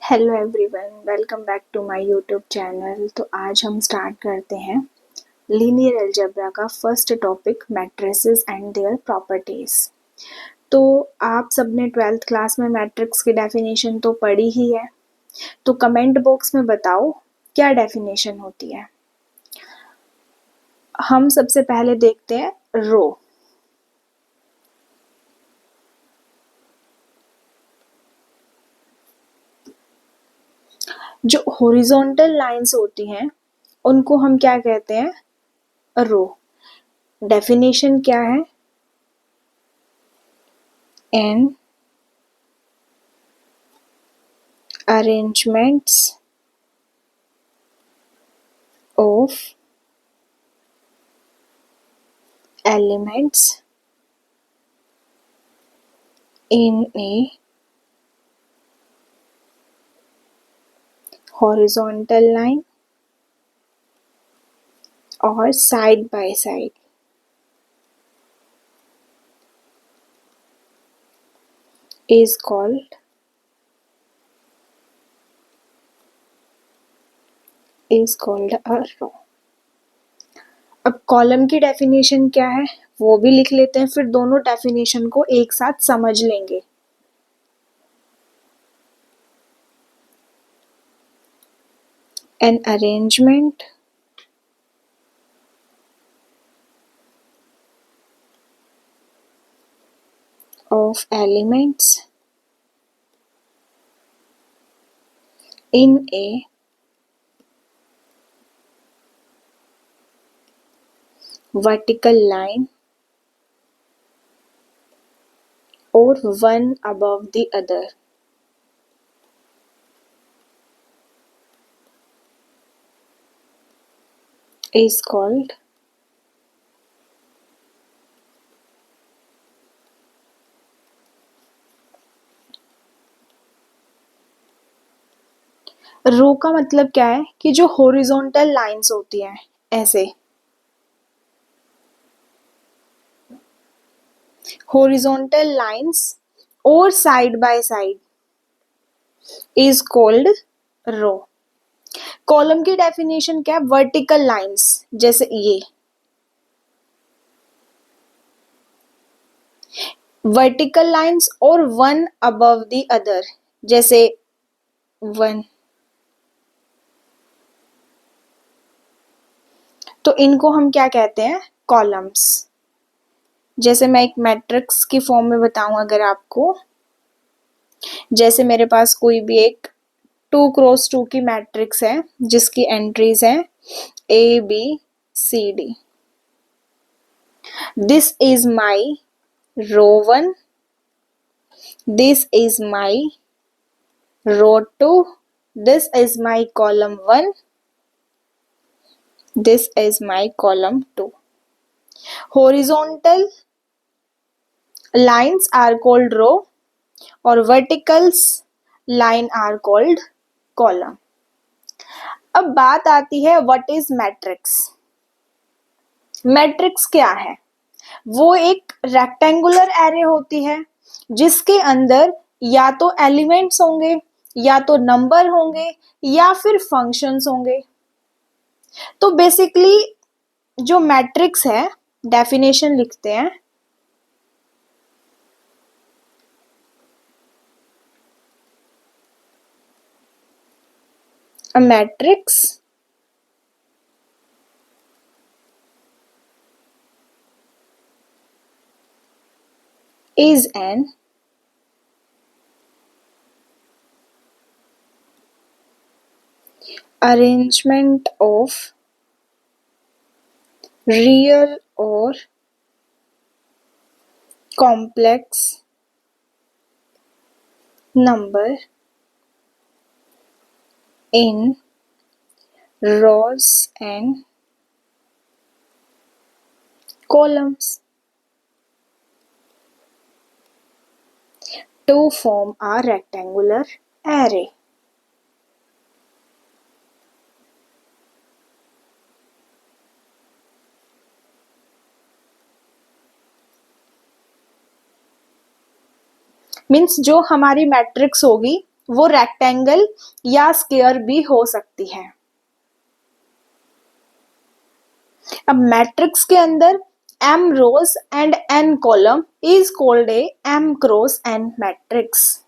Hello everyone, welcome back to my YouTube channel. तो आज हम स्टार्ट करते हैं लीनियर अलजेब्रा का first topic, matrices and their properties. तो आप सबने 12th क्लास में मैट्रिक्स की डेफिनेशन तो पढ़ी ही है, तो कमेंट बॉक्स में बताओ क्या डेफिनेशन होती है। हम सबसे पहले देखते हैं रो। जो हॉरिजॉन्टल लाइंस होती हैं उनको हम क्या कहते हैं? रो। डेफिनेशन क्या है? An arrangements of elements in a horizontal line or side by side is called a row। अब कॉलम की डेफिनेशन क्या है वो भी लिख लेते हैं, फिर दोनों डेफिनेशन को एक साथ समझ लेंगे। An arrangement of elements in a vertical line or one above the other is called रो। का मतलब क्या है कि जो हॉरिजॉन्टल लाइंस होती हैं ऐसे, हॉरिजॉन्टल लाइंस और side by side is called row. Column की डेफिनेशन क्या है? वर्टिकल लाइंस, जैसे ये वर्टिकल लाइंस और वन अबव द अदर, जैसे वन। तो इनको हम क्या कहते हैं? कॉलम्स। जैसे मैं एक मैट्रिक्स की फॉर्म में बताऊं अगर आपको, जैसे मेरे पास कोई भी एक 2x2 की मैट्रिक्स है जिसकी एंट्रीज हैं ABCD। This is my row 1, this is my row 2, this is my column 1, this is my column 2। Horizontal lines are called row और verticals line are called column. अब बात आती है व्हाट इज मैट्रिक्स। मैट्रिक्स क्या है? वो एक rectangular array होती है जिसके अंदर या तो एलिमेंट्स होंगे, या तो नंबर होंगे, या फिर फंक्शंस होंगे। तो बेसिकली जो मैट्रिक्स है, डेफिनेशन लिखते हैं। A matrix is an arrangement of real or complex number in rows and columns to form a rectangular array। Means जो हमारी मैट्रिक्स होगी वो रेक्टेंगल या स्क्वायर भी हो सकती है। अब मैट्रिक्स के अंदर m rows and n column is called a m cross n matrix.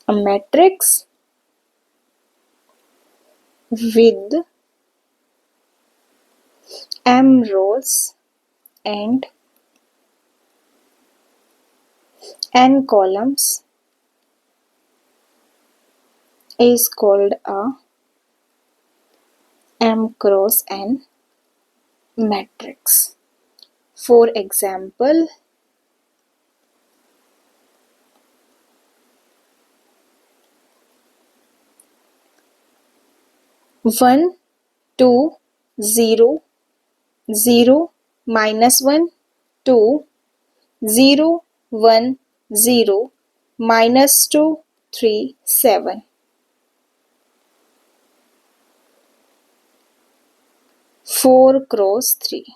A matrix with m rows and n columns is called a m cross n matrix. For example, 1 2 0 0 -1 2 0 1 0 -2 3 7. 4 cross 3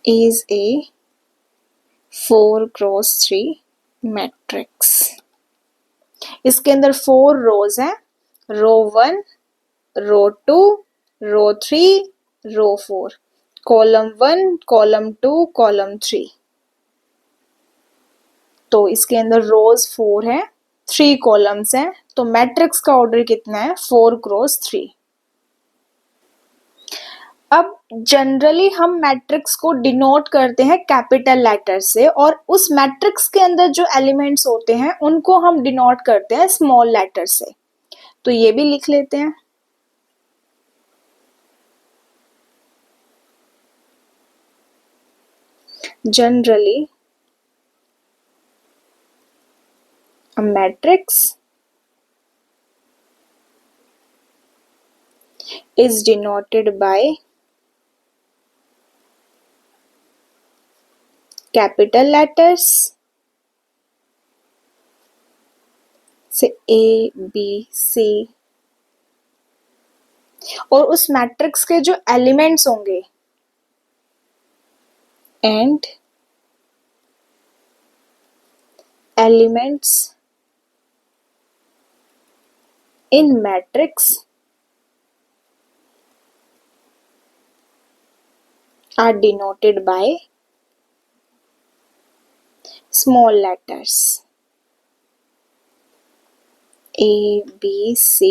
is a 4 cross 3 matrix. इसके अंदर 4 रोज हैं, रो 1, रो 2, रो 3, रो 4, column 1, column 2, column 3। तो इसके अंदर रोज 4 है, 3 columns हैं, तो matrix का ऑर्डर कितना है? 4 क्रॉस 3। अब जनरली हम मैट्रिक्स को डिनोट करते हैं कैपिटल लेटर से, और उस मैट्रिक्स के अंदर जो एलिमेंट्स होते हैं उनको हम डिनोट करते हैं स्मॉल लेटर से। तो ये भी लिख लेते हैं। Generally a matrix is denoted by capital letters, say A, B, C, और उस मैट्रिक्स के जो एलिमेंट्स होंगे and elements in matrix are denoted by small letters A, B, C.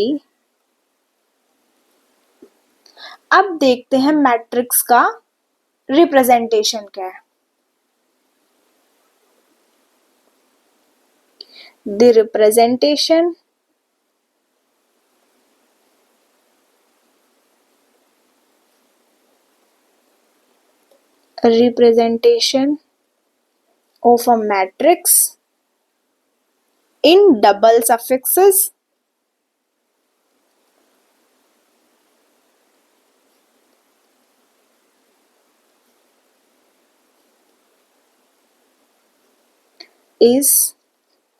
अब देखते हैं मैट्रिक्स का रिप्रेजेंटेशन क्या है। The representation of a matrix in double suffixes is,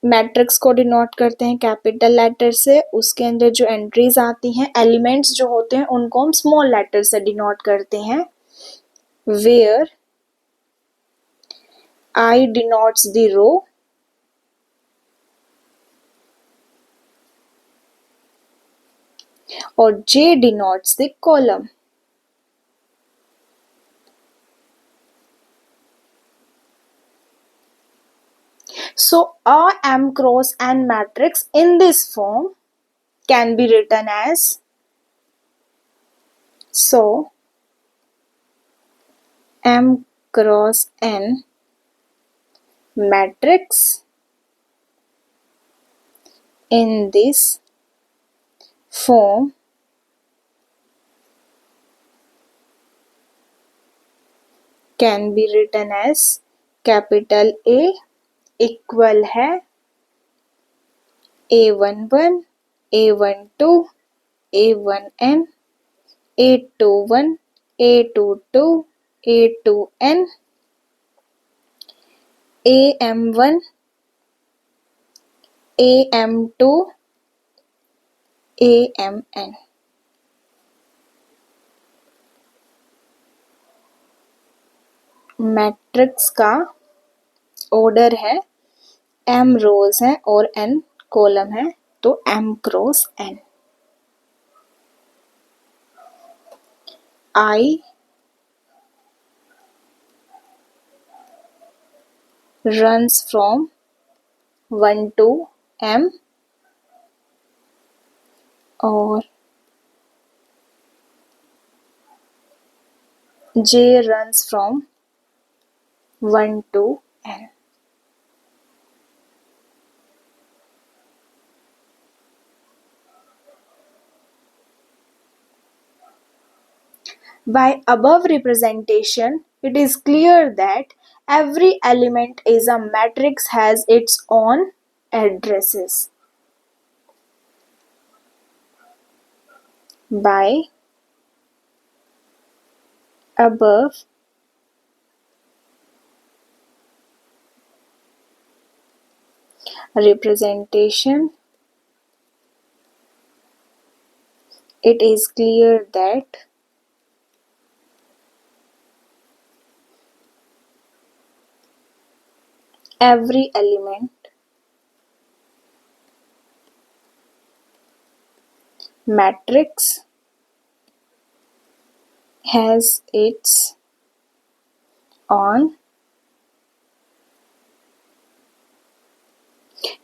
matrix को डिनोट करते हैं कैपिटल लेटर से, उसके अंदर जो एंट्रीज आती हैं, एलिमेंट्स जो होते हैं उनको हम स्मॉल लेटर से डिनोट करते हैं। Where I denotes the row, और J denotes the column। So a M cross N matrix in this form can be written as, so M cross N matrix in this form can be written as capital A equal है A11, A12, A1n, A21, A22, A2n, AM1, AM2, AMN। Matrix का order है, m रोज है और n column है, तो m cross n। I runs from 1 to m और j runs from 1 to n। By above representation, it is clear that every element is a matrix has its own addresses. By above representation, it is clear that every element matrix has its own।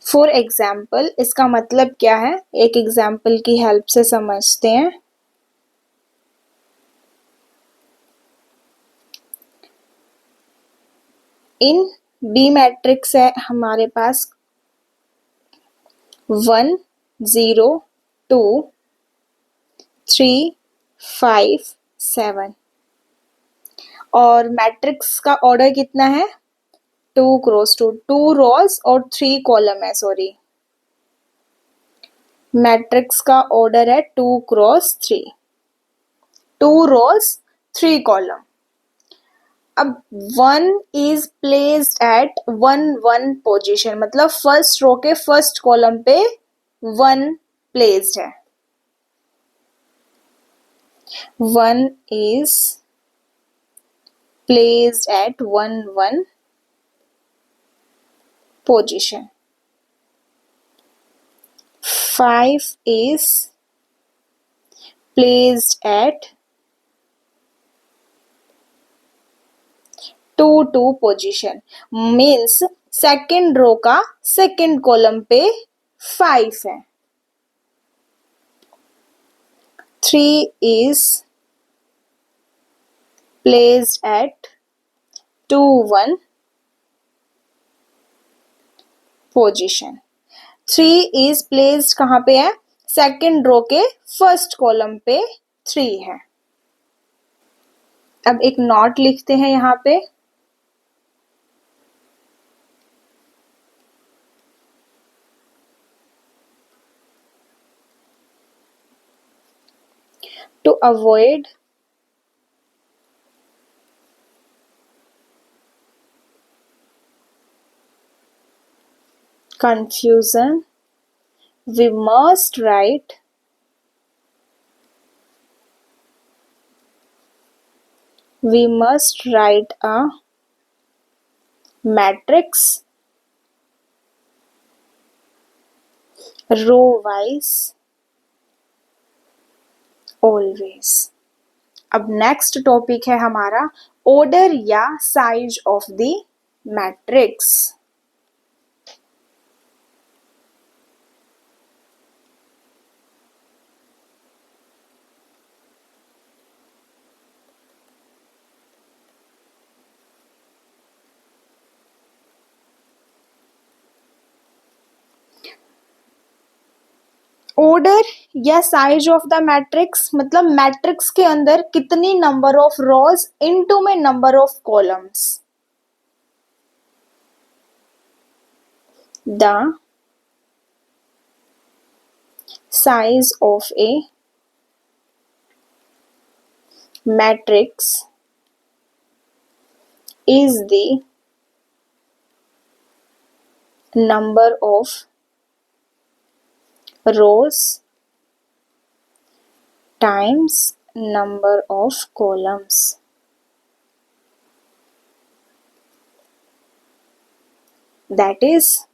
For example, इसका मतलब क्या है, एक example की help से समझते हैं। In B matrix है हमारे पास 1 0 2 3 5 7 और मैट्रिक्स का ऑर्डर कितना है, 2 क्रॉस 2, 2 रोज और 3 कॉलम है, सॉरी मैट्रिक्स का ऑर्डर है 2 क्रॉस 3, 2 रोज 3 कॉलम। अब 1 इज प्लेस्ड एट 1 1 पोजीशन, मतलब फर्स्ट रो के फर्स्ट कॉलम पे 1 प्लेस्ड है। 1 is placed at 1 1 position. 5 is placed at 2 2 position, means second row का सेकेंड कॉलम पे 5 है। 3 is placed at 2 1 position। 3 is placed कहाँ पे है, सेकेंड रो के फर्स्ट कॉलम पे 3 है। अब एक नोट लिखते हैं यहाँ पे, to avoid confusion, we must write a matrix row wise always। अब नेक्स्ट टॉपिक है हमारा ऑर्डर या size of the matrix. Order या साइज ऑफ द मैट्रिक्स मतलब मैट्रिक्स के अंदर कितनी नंबर ऑफ रोज इनटू में number of columns. The size of A matrix is the number of rows times number of columns। that is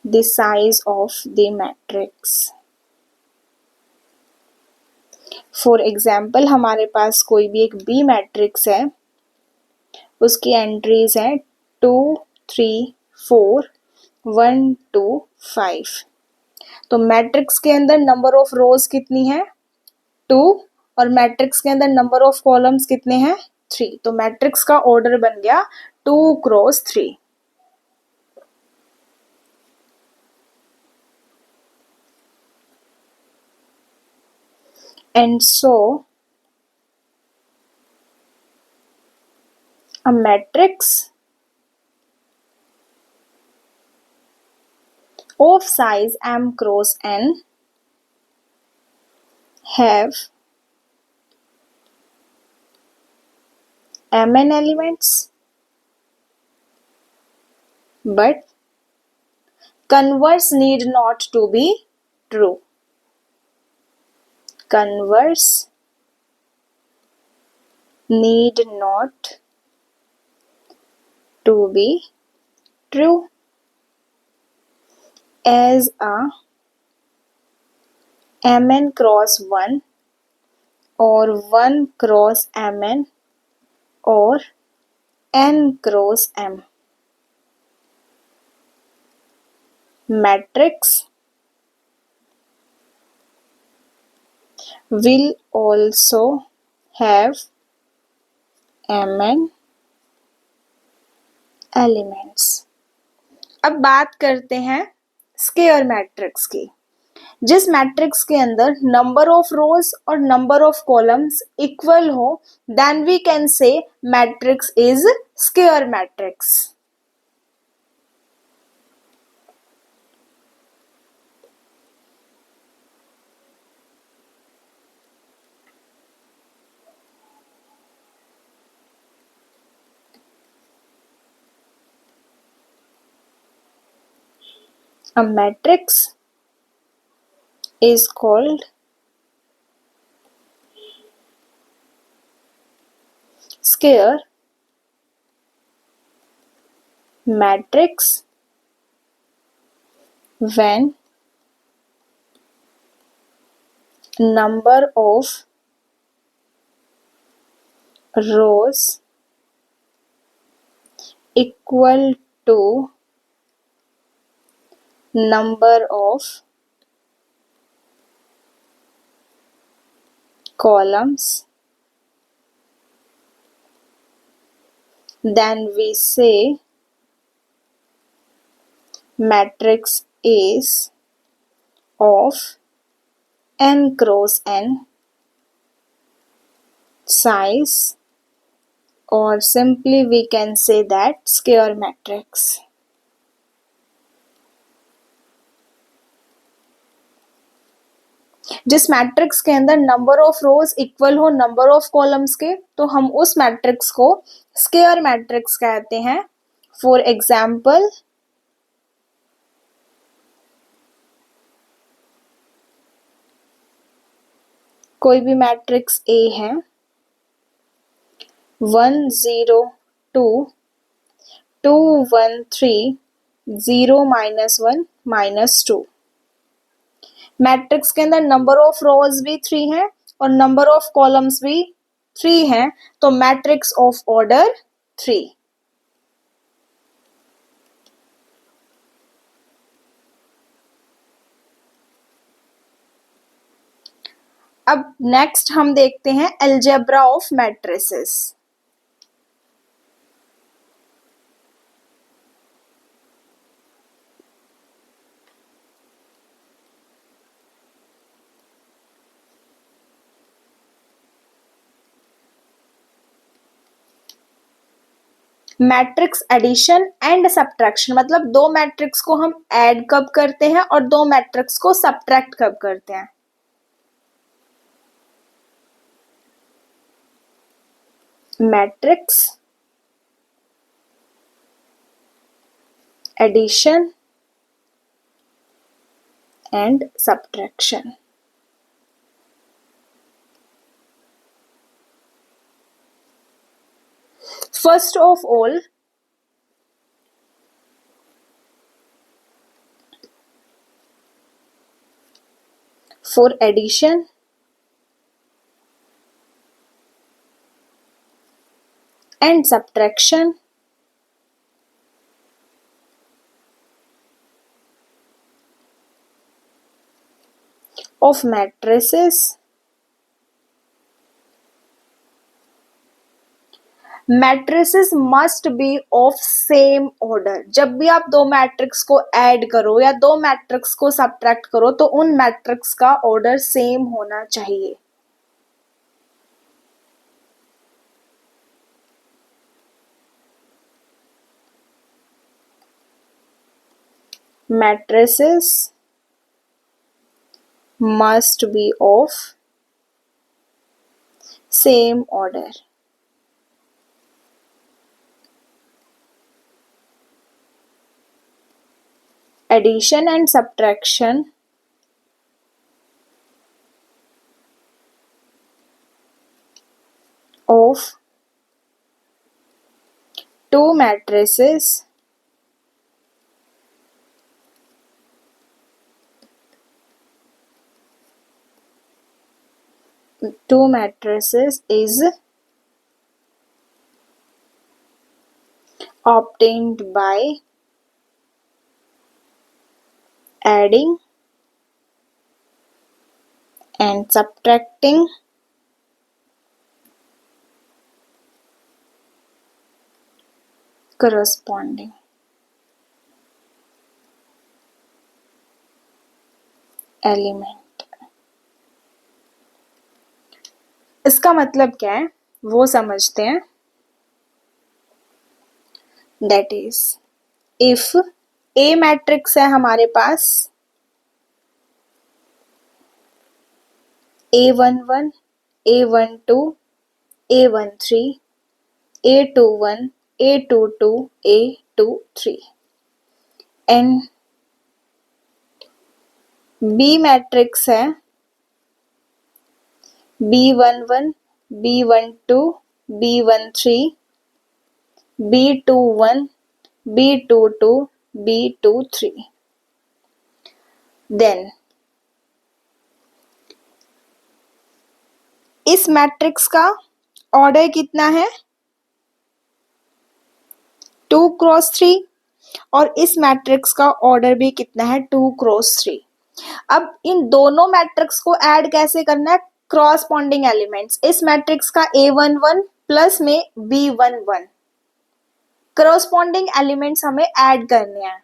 the size of the matrix. For example हमारे पास कोई भी एक B matrix है, उसकी entries हैं 2 3 4 1 2 5। तो matrix के अंदर नंबर ऑफ रोज कितनी है 2 और मैट्रिक्स के अंदर नंबर ऑफ कॉलम्स कितने हैं 3। तो मैट्रिक्स का ऑर्डर बन गया 2 cross 3। And so a matrix of size m cross n have mn elements, but converse need not to be true. Converse need not to be true, as a mn cross 1 or 1 cross mn or n cross m. Matrix will also have mn elements. अब बात करते हैं square matrix की। जिस matrix के अंदर number of rows और number of columns equal हो, then we can say matrix is square matrix. A matrix is called square matrix when number of rows equal to number of columns, then we say matrix is of n cross n size, or simply we can say that square matrix. जिस matrix के अंदर number of rose equal हो number of columns के, तो हम उस matrix को square matrix कहते हैं। फॉर एग्जाम्पल कोई भी मैट्रिक्स ए है 1 0 2 2 1 3 0 -1 -2। मैट्रिक्स के अंदर नंबर ऑफ रोज भी 3 है और नंबर ऑफ कॉलम्स भी 3 है, तो मैट्रिक्स ऑफ ऑर्डर 3। अब नेक्स्ट हम देखते हैं algebra of matrices. Matrix addition and subtraction, मतलब दो मैट्रिक्स को हम ऐड कब करते हैं और दो मैट्रिक्स को सब्ट्रैक्ट कब करते हैं। Matrix addition and subtraction. First of all, for addition and subtraction of matrices must be of same order. जब भी आप दो मैट्रिक्स को ऐड करो या दो मैट्रिक्स को सब्ट्रैक्ट करो तो उन मैट्रिक्स का ऑर्डर सेम होना चाहिए। Matrices must be of same order। Addition and subtraction of two matrices is obtained by adding and subtracting corresponding element। इसका मतलब क्या है वो समझते हैं। That is if A matrix है हमारे पास A11, A12, A13, A21, A22, A23 and B matrix है B11, B12, B13, B21, B22, B23। Then इस मैट्रिक्स का ऑर्डर कितना है 2 क्रॉस 3 और इस मैट्रिक्स का ऑर्डर भी कितना है 2 क्रॉस 3। अब इन दोनों मैट्रिक्स को ऐड कैसे करना है क्रॉसपॉन्डिंग एलिमेंट्स। इस मैट्रिक्स का A11 प्लस में B11 क्रॉसपॉन्डिंग एलिमेंट्स हमें ऐड करने हैं।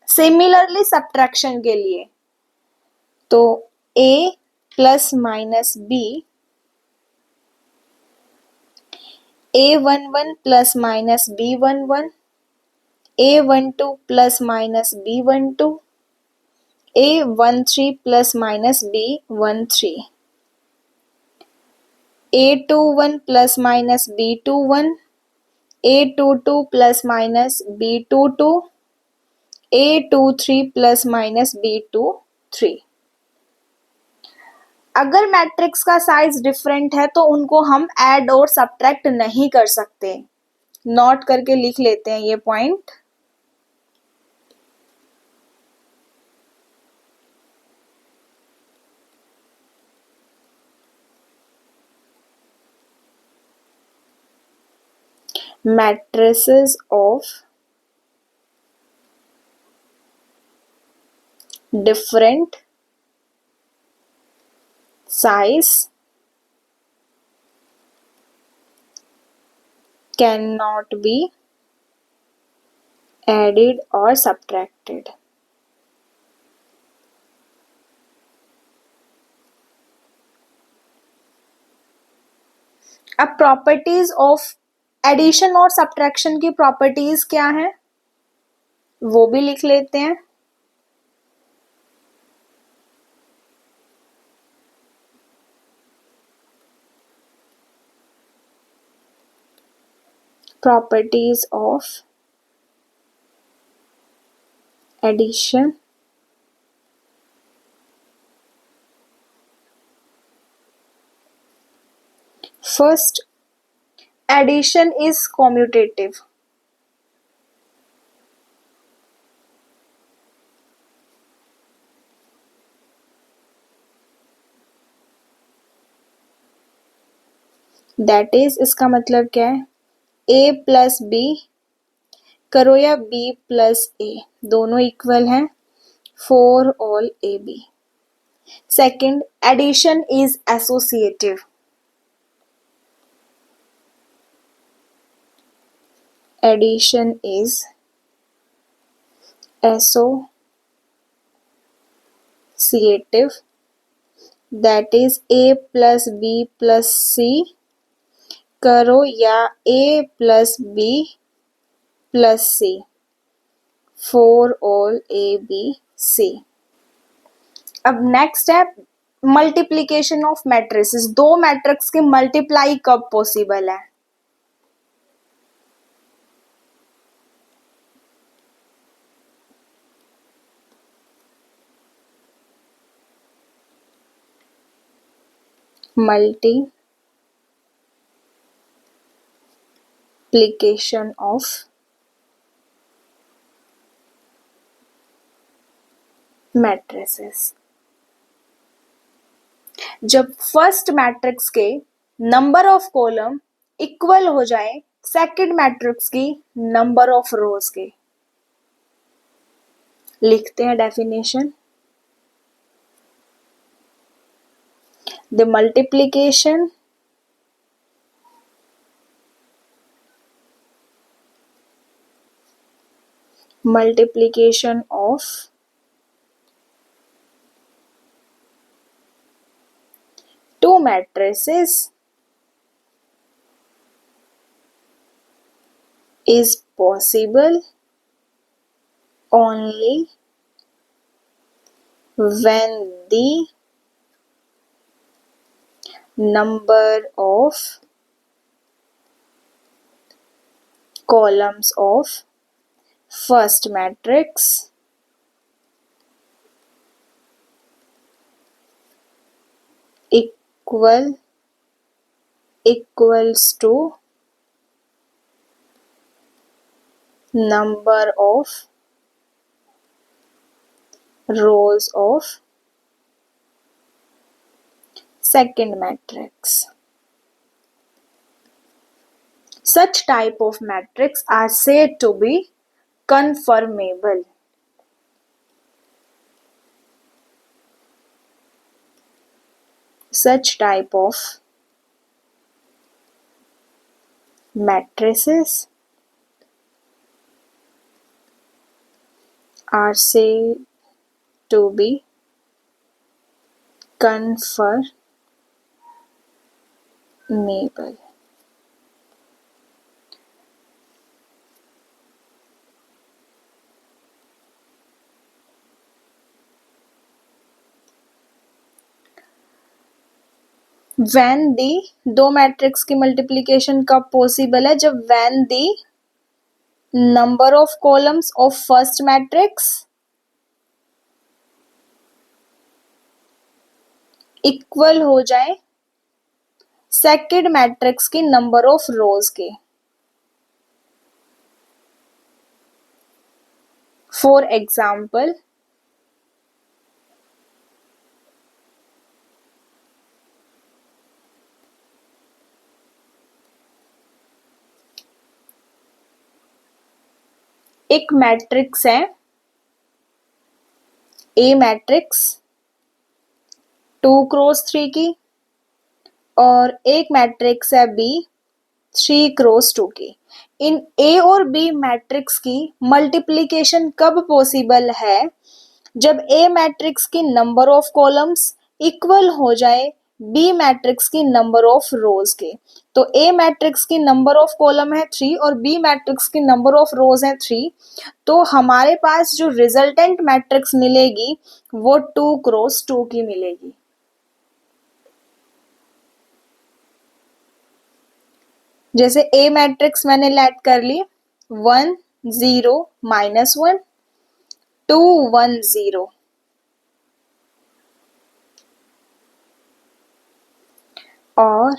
सिमिलरली सब्ट्रैक्शन के लिए तो A plus minus B, A11 plus minus B11, A12 plus minus B12, A13 plus minus B13, A21 plus minus B21, A22 plus minus B22, A23 plus minus B23। अगर matrix का size different है तो उनको हम add और subtract नहीं कर सकते। नोट करके लिख लेते हैं ये point. Matrices of different size cannot be added or subtracted। अब प्रॉपर्टीज ऑफ एडिशन और सब्ट्रैक्शन की प्रॉपर्टीज क्या हैं वो भी लिख लेते हैं। properties of addition first Addition is commutative. That is, इसका मतलब क्या है? A प्लस B करो या B प्लस A, दोनों इक्वल हैं for all AB. Second, addition is associative. Addition is associative. That is, A plus B plus C करो या A plus B plus C for all A, B, C. अब next है multiplication of matrices. दो matrix के multiply कब possible है? Multiplication of matrices. जब first matrix के नंबर ऑफ कॉलम इक्वल हो जाए सेकंड मैट्रिक्स की नंबर ऑफ रोज के. लिखते हैं definition. The multiplication of two matrices is possible only when the number of columns of first matrix equals to number of rows of second matrix. Such type of matrix are said to be conformable. Such type of matrices are said to be conformable. When the दो matrix की multiplication कब possible है? जब when the number of columns of first matrix equal हो जाए second matrix की number of रोज के. For example, एक मैट्रिक्स है ए मैट्रिक्स 2x3 की और एक मैट्रिक्स है बी 3x2 की. इन ए और बी मैट्रिक्स की मल्टीप्लीकेशन कब पॉसिबल है? जब ए मैट्रिक्स की नंबर ऑफ कॉलम्स इक्वल हो जाए बी मैट्रिक्स की नंबर ऑफ रोज के. तो ए मैट्रिक्स की नंबर ऑफ कॉलम है 3 और बी मैट्रिक्स की नंबर ऑफ रोज है 3. तो हमारे पास जो रिजल्टेंट मैट्रिक्स मिलेगी वो 2x2 की मिलेगी. जैसे ए मैट्रिक्स मैंने लेट कर ली 1 0 -1 2 1 0 और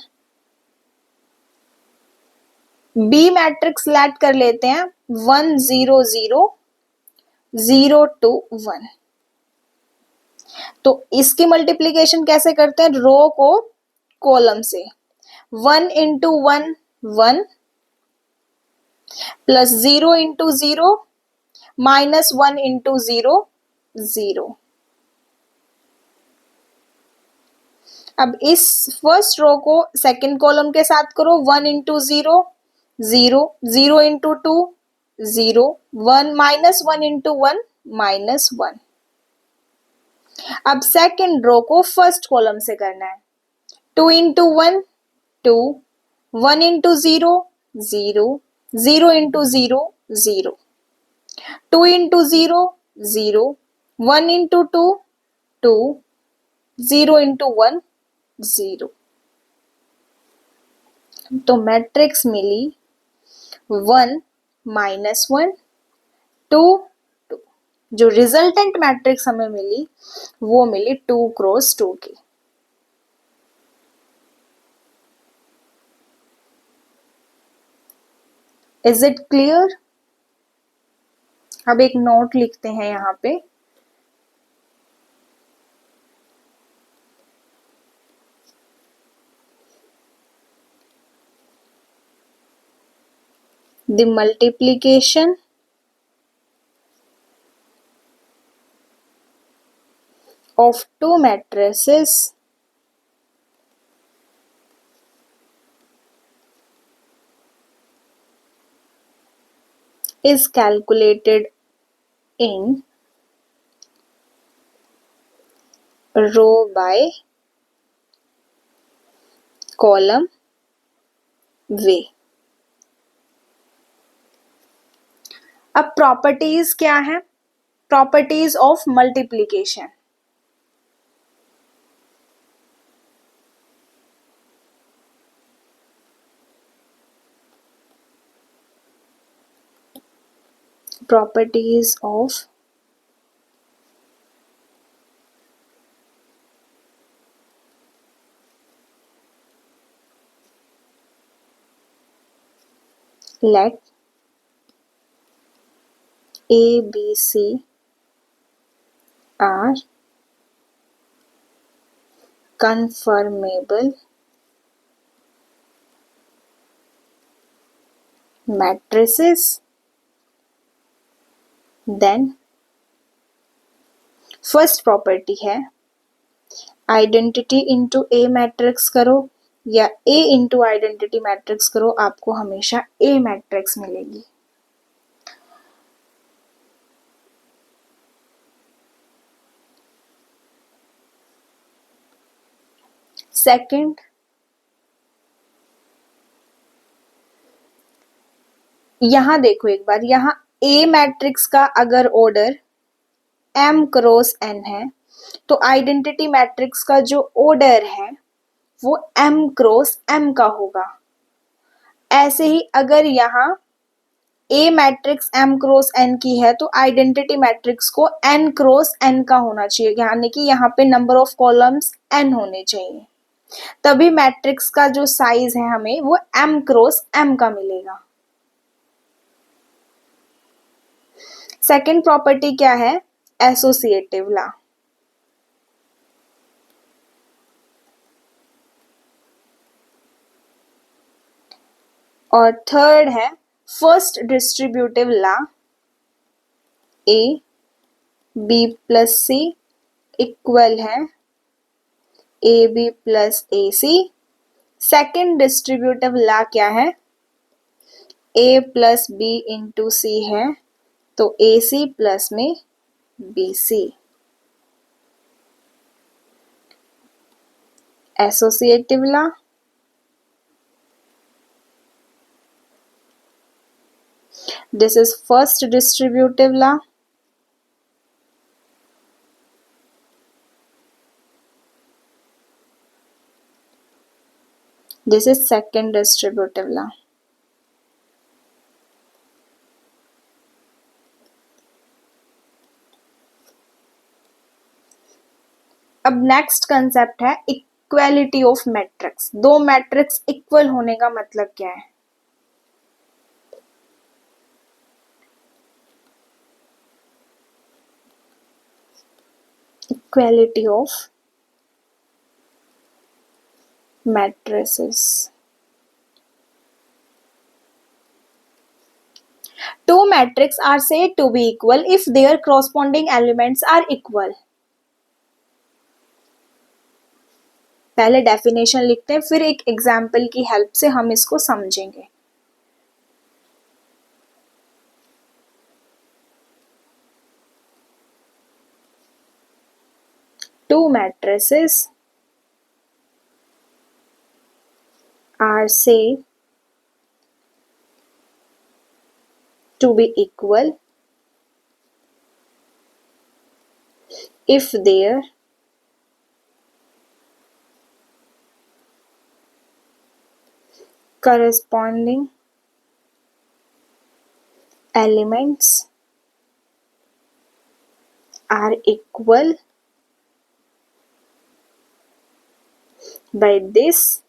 बी मैट्रिक्स लेट कर लेते हैं 1 0 0 0 2 1। तो इसकी मल्टीप्लीकेशन कैसे करते हैं, रो को कॉलम से, 1 into 1 1 plus 0 into 0 minus 1 into 0 0। अब इस फर्स्ट रो को सेकंड कॉलम के साथ करो, 1 into 0 0 0 into 2 0 1 minus 1 into 1 minus 1। अब सेकंड रो को फर्स्ट कॉलम से करना है, 2 into 1 2 1 into 0 0 0 into 0 0 2 into 0 0 1 into 2 2 0 into 1 0। तो मैट्रिक्स मिली 1 माइनस 1 2 2। जो रिजल्टेंट मैट्रिक्स हमें मिली वो मिली 2 क्रॉस 2 की। Is it clear? अब एक नोट लिखते हैं यहां पे, the multiplication of two matrices is calculated in row by column way। अब प्रॉपर्टीज क्या है, properties of multiplication. Properties of let A, B, C are conformable matrices, then first property है आइडेंटिटी इंटू ए matrix करो या ए into identity matrix करो, आपको हमेशा ए matrix मिलेगी। सेकंड, यहां देखो एक बार, यहां ए मैट्रिक्स का अगर ऑर्डर m क्रॉस n है तो आइडेंटिटी मैट्रिक्स का जो ऑर्डर है वो m क्रॉस m का होगा। ऐसे ही अगर यहाँ A matrix m cross n की है तो आइडेंटिटी मैट्रिक्स को n क्रॉस n का होना चाहिए, यानी कि यहाँ पे नंबर ऑफ कॉलम्स n होने चाहिए, तभी मैट्रिक्स का जो साइज है हमें वो m क्रॉस m का मिलेगा। सेकेंड प्रॉपर्टी क्या है, एसोसिएटिव लॉ। और थर्ड है first distributive law, A B plus C equal है A B plus A C. Second distributive law क्या है, A plus B into C है तो ए सी प्लस में B C. Associative law, this is first distributive law, this is second distributive law। अब next concept है equality of matrix. दो matrix equal होने का मतलब क्या है, equality of matrices. Two matrices are said to be equal if their corresponding elements are equal. पहले definition लिखते हैं, फिर एक एग्जाम्पल की हेल्प से हम इसको समझेंगे. Two matrices are said to be equal if their corresponding elements are equal. By this,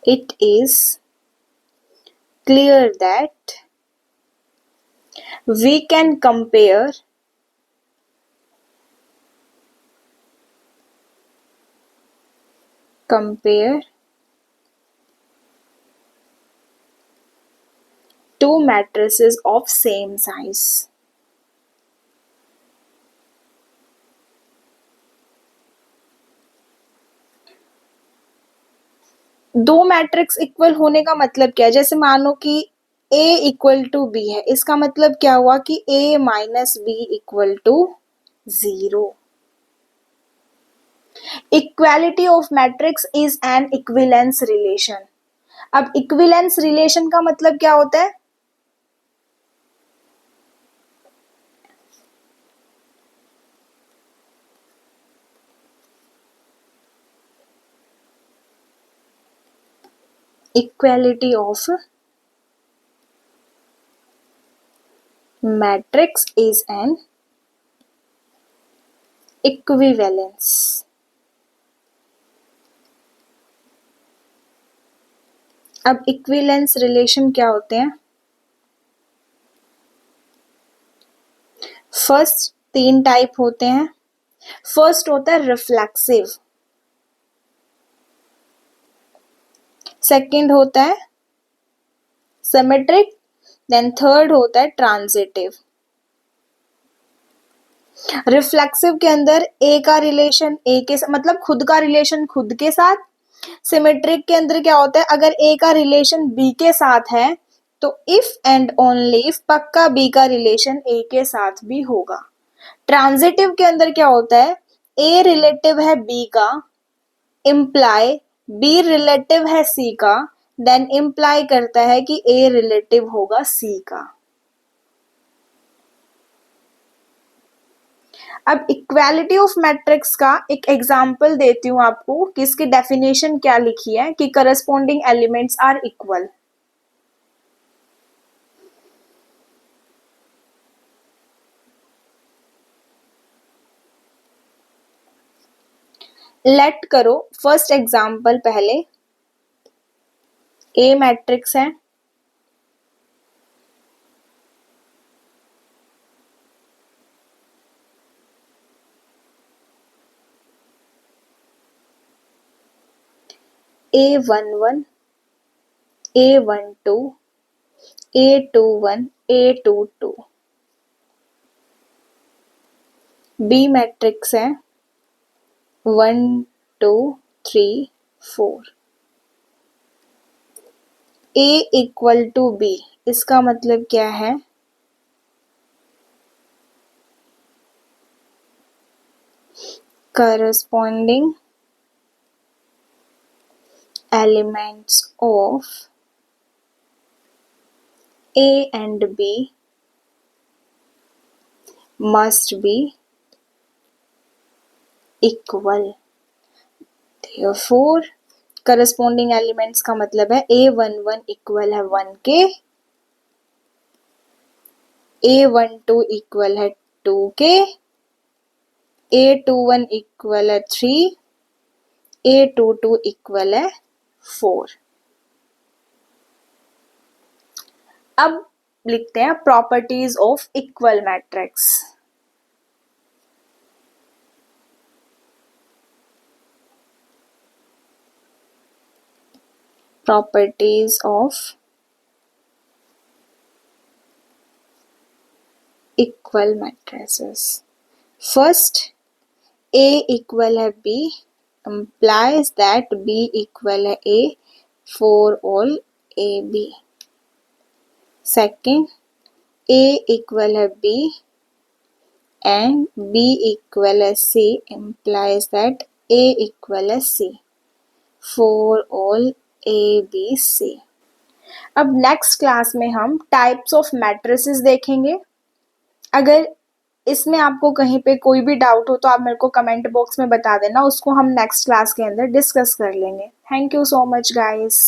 it is clear that we can compare two matrices of same size. दो मैट्रिक्स इक्वल होने का मतलब क्या है? जैसे मानो कि A इक्वल टू B है, इसका मतलब क्या हुआ कि A minus B equal to 0. Equality of matrix is an equivalence relation. अब इक्विवेलेंस रिलेशन का मतलब क्या होता है? Equality of matrix is an equivalence. अब इक्विवेलेंस रिलेशन क्या होते हैं? फर्स्ट 3 टाइप होते हैं. फर्स्ट होता है रिफ्लेक्सिव, सेकंड होता है सिमेट्रिक, देन थर्ड होता है ट्रांजिटिव. रिफ्लेक्सिव के अंदर ए का रिलेशन ए के मतलब खुद का रिलेशन खुद के साथ. सिमेट्रिक के अंदर क्या होता है? अगर ए का रिलेशन बी के साथ है तो इफ एंड ओनली इफ पक्का बी का रिलेशन ए के साथ भी होगा. ट्रांजिटिव के अंदर क्या होता है? ए रिलेटिव है बी का, इम्प्लाई बी रिलेटिव है सी का, देन इम्प्लाई करता है कि ए रिलेटिव होगा सी का. अब इक्वालिटी ऑफ मैट्रिक्स का एक एग्जांपल देती हूं आपको कि इसकी डेफिनेशन क्या लिखी है कि corresponding elements are equal. Let करो फर्स्ट एग्जांपल पहले. ए मैट्रिक्स है, A11, A12, A21, A22. B matrix है 1 2 3 4. A इक्वल टू बी, इसका मतलब क्या है? Corresponding elements of A and B must be equal. Therefore, corresponding elements का मतलब है A11 इक्वल है 1 के, A12 इक्वल है 2 के, A21 इक्वल है 3, A22 इक्वल है 4. अब लिखते हैं properties of equal matrix. Properties of equal matrices. First, A equal है B implies that B equal है A for all AB। Second, A equal है B and B इक्वल है C implies that A equal है C for all A B C। अब next class में हम types of matrices देखेंगे। अगर इसमें आपको कहीं पे कोई भी डाउट हो तो आप मेरे को कमेंट बॉक्स में बता देना, उसको हम नेक्स्ट क्लास के अंदर डिस्कस कर लेंगे। Thank you so much guys.